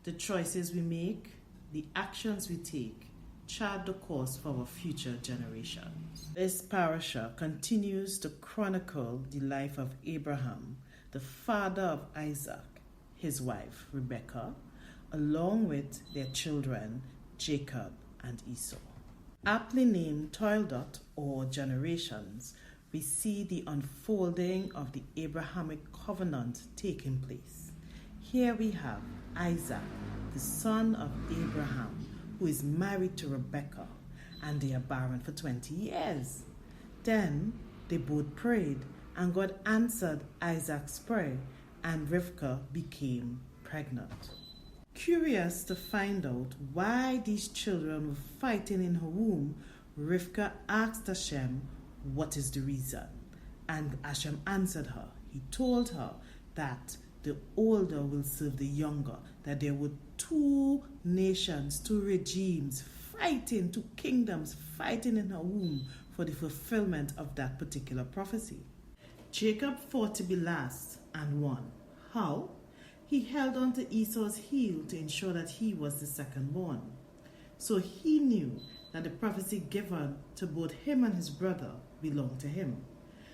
The choices we make, the actions we take, chart the course for our future generations. This parasha continues to chronicle the life of Abraham, the father of Isaac, his wife Rebekah, along with their children Jacob and Esau. Aptly named Toldot or generations, we see the unfolding of the Abrahamic covenant taking place. Here we have Isaac, the son of Abraham, who is married to Rebekah, and they are barren for 20 years. Then they both prayed, and God answered Isaac's prayer, and Rivkah became pregnant. Curious to find out why these children were fighting in her womb, Rivkah asked Hashem, "What is the reason?" And Hashem answered her. He told her that the older will serve the younger, that there were two nations, two regimes fighting, two kingdoms fighting in her womb for the fulfillment of that particular prophecy. Jacob fought to be last and won. How? He held on to Esau's heel to ensure that he was the second born. So he knew that the prophecy given to both him and his brother belonged to him.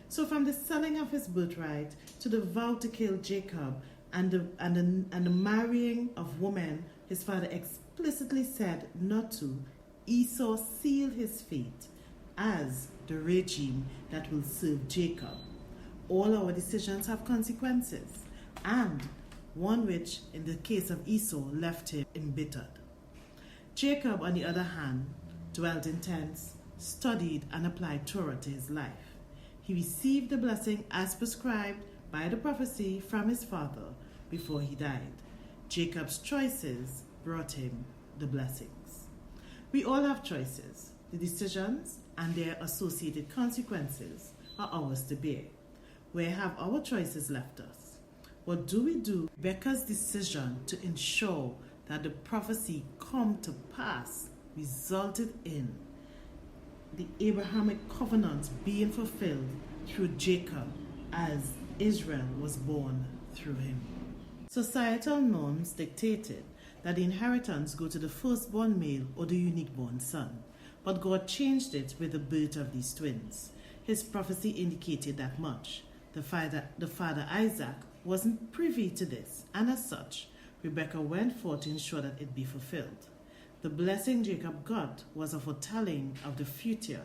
So from the selling of his birthright to the vow to kill Jacob and the marrying of women his father explicitly said not to, Esau sealed his fate as the regime that will serve Jacob. All our decisions have consequences, and one which, in the case of Esau, left him embittered. Jacob, on the other hand, dwelt in tents, studied and applied Torah to his life. He received the blessing as prescribed by the prophecy from his father before he died. Jacob's choices brought him the blessings. We all have choices. The decisions and their associated consequences are ours to bear. Where have our choices left us? What do we do? Rebekah's decision to ensure that the prophecy come to pass resulted in the Abrahamic covenant being fulfilled through Jacob, as Israel was born through him. Societal norms dictated that the inheritance go to the firstborn male or the unique-born son, but God changed it with the birth of these twins. His prophecy indicated that much. The father Isaac wasn't privy to this, and as such, Rebekah went forth to ensure that it be fulfilled. The blessing Jacob got was a foretelling of the future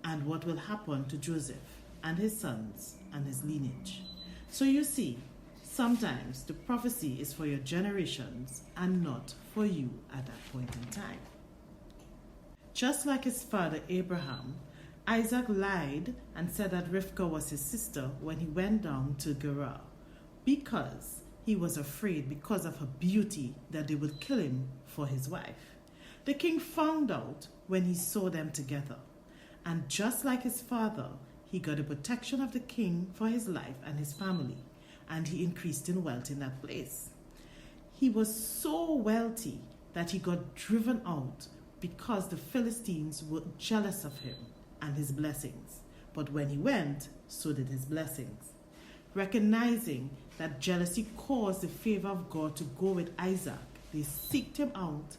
and what will happen to Joseph and his sons and his lineage. So you see, sometimes the prophecy is for your generations and not for you at that point in time. Just like his father Abraham, Isaac lied and said that Rivkah was his sister when he went down to Gerar, because he was afraid because of her beauty that they would kill him for his wife. The king found out when he saw them together, and just like his father, he got the protection of the king for his life and his family, and he increased in wealth in that place. He was so wealthy that he got driven out because the Philistines were jealous of him and his blessings. But when he went, so did his blessings. Recognizing that jealousy caused the favor of God to go with Isaac, they seeked him out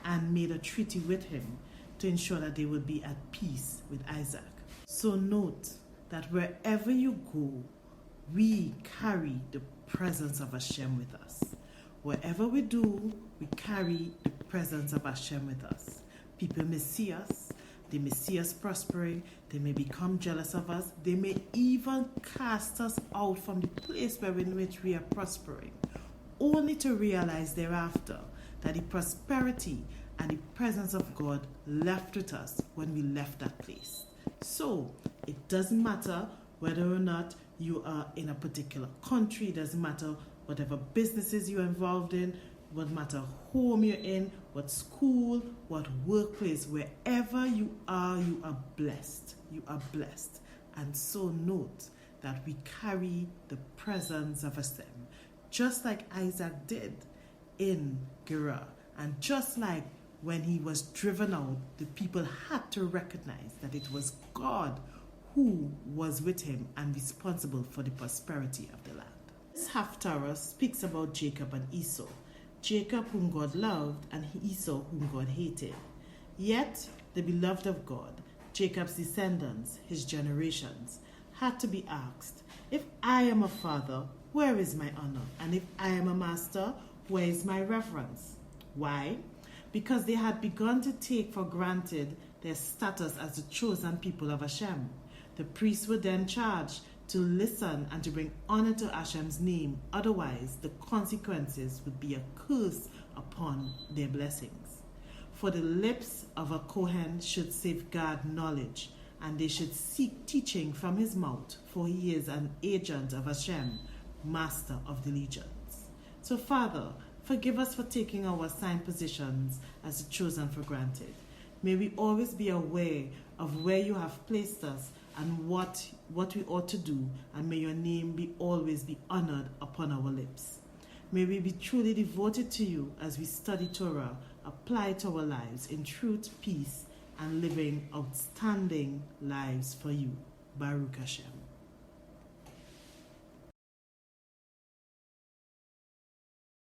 and made a treaty with him to ensure that they would be at peace with Isaac. So note that wherever you go, we carry the presence of Hashem with us. Wherever we do, we carry the presence of Hashem with us. People may see us, they may see us prospering, they may become jealous of us, they may even cast us out from the place in which we are prospering, only to realize thereafter that the prosperity and the presence of God left with us when we left that place. So it doesn't matter whether or not you are in a particular country, it doesn't matter whatever businesses you're involved in, what matter home you're in, what school, what workplace, wherever you are blessed. You are blessed. And so note that we carry the presence of Hashem, just like Isaac did in Gerar. And just like when he was driven out, the people had to recognize that it was God who was with him and responsible for the prosperity of the land. This Haftarah speaks about Jacob and Esau. Jacob whom God loved, and Esau whom God hated. Yet the beloved of God, Jacob's descendants, his generations, had to be asked, if I am a father, where is my honor? And if I am a master, where is my reverence? Why? Because they had begun to take for granted their status as the chosen people of Hashem. The priests were then charged to listen and to bring honor to Hashem's name, otherwise the consequences would be a curse upon their blessings. For the lips of a Kohen should safeguard knowledge, and they should seek teaching from his mouth, for he is an agent of Hashem, master of the legions. So Father, forgive us for taking our assigned positions as the chosen for granted. May we always be aware of where you have placed us and what we ought to do, and may your name always be honored upon our lips. May we be truly devoted to you as we study Torah, apply to our lives in truth, peace, and living outstanding lives for you. Baruch Hashem.